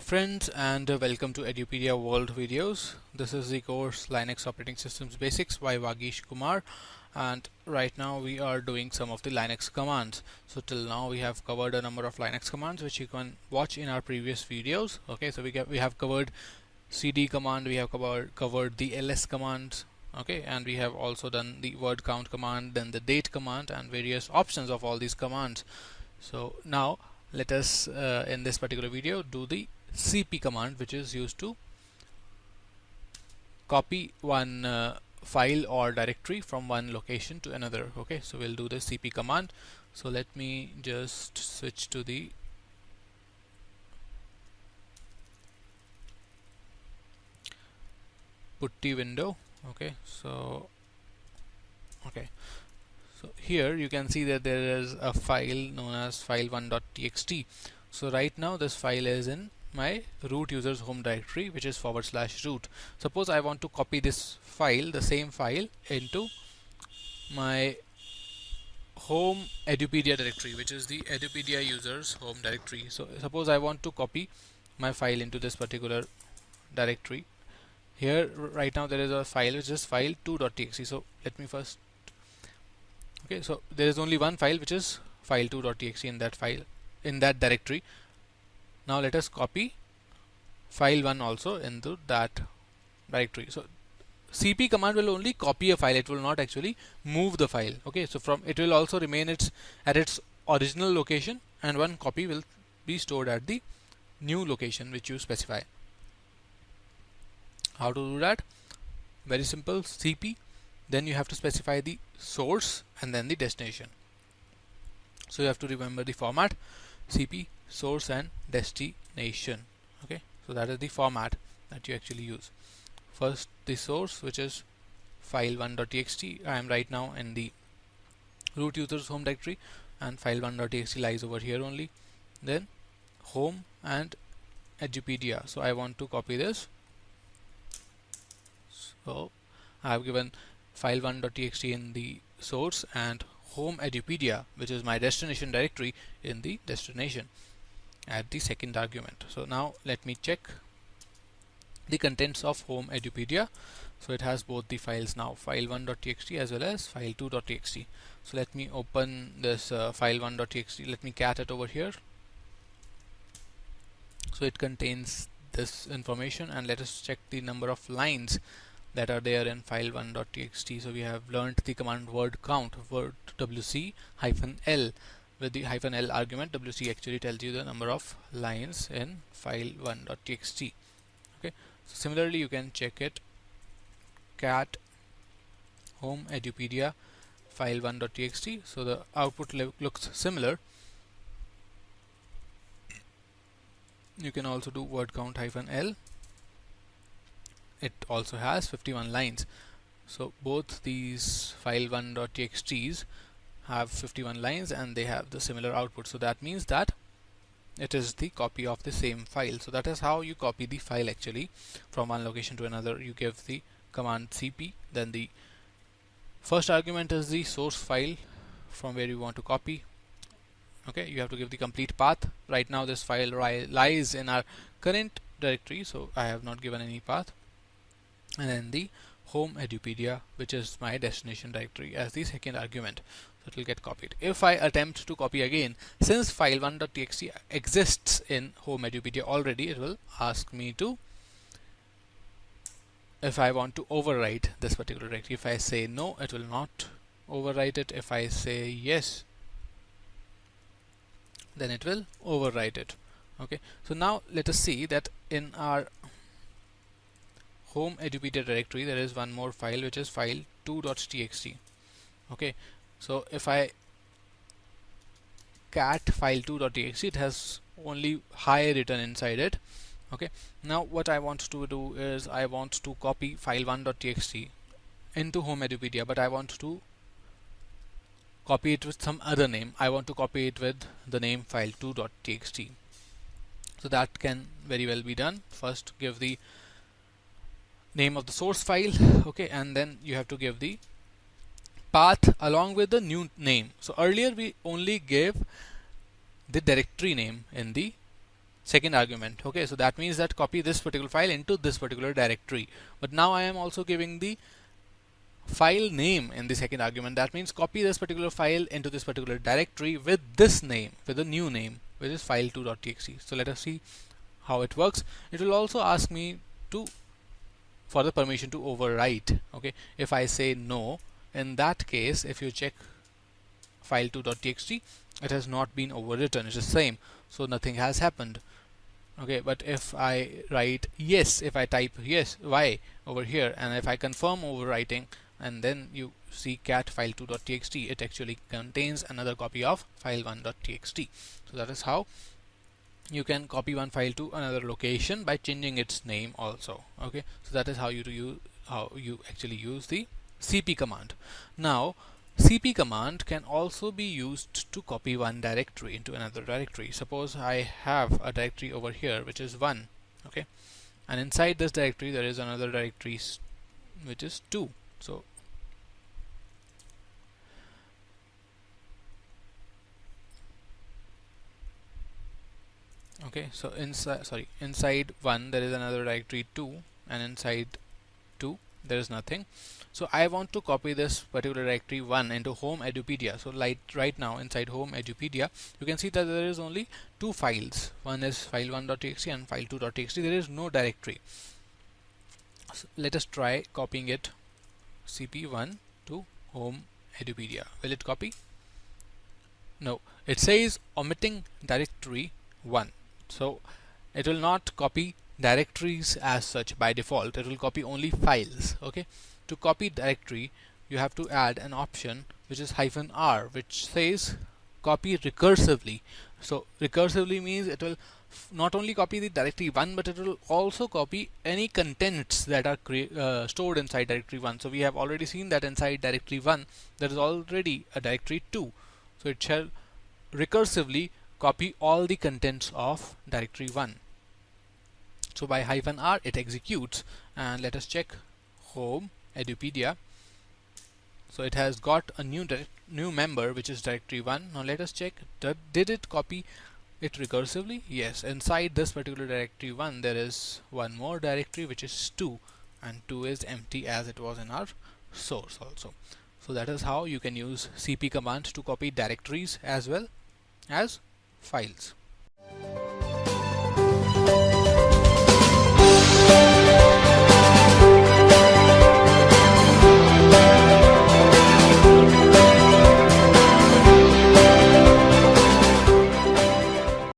Friends, and welcome to Edupedia World videos. This is the course Linux Operating Systems Basics by Vagish Kumar, and right now we are doing some of the Linux commands. So till now we have covered a number of Linux commands which you can watch in our previous videos. Okay, so we have covered cd command, we have covered the ls commands, okay, and we have also done the word count command, then the date command, and various options of all these commands. So now let us in this particular video do the cp command, which is used to copy one file or directory from one location to another. Okay, so we'll do the cp command. So let me just switch to the putty window. Okay, so here you can see that there is a file known as file1.txt. so right now this file is in my root user's home directory, which is /root. Suppose I want to copy this file, the same file, into my home Edupedia directory, which is the Edupedia user's home directory. So suppose I want to copy my file into this particular directory. Here right now there is a file which is file2.txt. so let me first, okay, so there is only one file which is file2.txt in that directory. Now let us copy file1 also into that directory. So cp command will only copy a file, it will not actually move the file. Okay, so it will also remain at its original location, and one copy will be stored at the new location which you specify. How to do that? Very simple. cp, then you have to specify the source and then the destination. So you have to remember the format: cp, source, and destination. Okay, so that is the format that you actually use. First the source, which is file1.txt. I am right now in the root user's home directory, and file1.txt lies over here only. Then home and Edupedia, so I want to copy this. So I have given file1.txt in the source and home Edupedia, which is my destination directory, in the destination at the second argument. So now let me check the contents of home Edupedia. So it has both the files now, file1.txt as well as file2.txt. so let me open this file1.txt. let me cat it over here. So it contains this information, and let us check the number of lines that are there in file1.txt. so we have learnt the command word count, word wc -l. With the -l argument, wc actually tells you the number of lines in file1.txt. okay, so similarly you can check it, cat home Edupedia file1.txt. so the output looks similar. You can also do word count -l. It also has 51 lines. So both these file1.txts have 51 lines, and they have the similar output. So that means that it is the copy of the same file. So that is how you copy the file actually from one location to another. You give the command cp, then the first argument is the source file from where you want to copy. Okay, you have to give the complete path. Right now this file lies in our current directory, so I have not given any path. And then the home Edupedia, which is my destination directory, as the second argument. So it will get copied. If I attempt to copy again, since file1.txt exists in home Edupedia already, it will ask me to, if I want to overwrite this particular directory. If I say no, it will not overwrite it. If I say yes, then it will overwrite it. Okay, so now let us see that in our home Edupedia directory there is one more file, which is file2.txt. okay, so if I cat file2.txt, it has only hi written inside it. Okay, now what I want to do is I want to copy file1.txt into home Edupedia, but I want to copy it with some other name. I want to copy it with the name file2.txt. so that can very well be done. First give the name of the source file, okay, and then you have to give the path along with the new name. So earlier we only gave the directory name in the second argument. Okay, so that means that copy this particular file into this particular directory. But now I am also giving the file name in the second argument. That means copy this particular file into this particular directory with this name, with a new name, which is file2.txt. So let us see how it works. It will also ask me to for the permission to overwrite. Okay, if I say no, in that case, if you check file2.txt, it has not been overwritten. It is same, so nothing has happened. Okay, but if I write yes, if I type yes y over here, and if I confirm overwriting, and then you see cat file2.txt, it actually contains another copy of file1.txt. So that is how you can copy one file to another location by changing its name also. Okay, so that is how you actually use the cp command. Now cp command can also be used to copy one directory into another directory. Suppose I have a directory over here which is 1, okay, and inside this directory there is another directory which is 2. So okay, so inside 1 there is another directory 2, and inside 2 there is nothing. So I want to copy this particular directory 1 into home edupedia. So like right now inside home edupedia, you can see that there is only two files. One is file1.txt and file2.txt. There is no directory. So let us try copying it cp1 to home edupedia. Will it copy? No, it says omitting directory 1. So it will not copy directories as such by default. It will copy only files. Okay, to copy directory you have to add an option which is -r, which says copy recursively. So recursively means it will not only copy the directory 1, but it will also copy any contents that are stored inside directory 1. So we have already seen that inside directory 1 there is already a directory 2. So it shall recursively copy all the contents of directory 1. So by -r it executes, and let us check home edupedia. So it has got a new member which is directory 1. Now let us check, did it copy it recursively? Yes, inside this particular directory 1 there is one more directory which is 2, and 2 is empty as it was in our source also. So that is how you can use cp command to copy directories as well as files.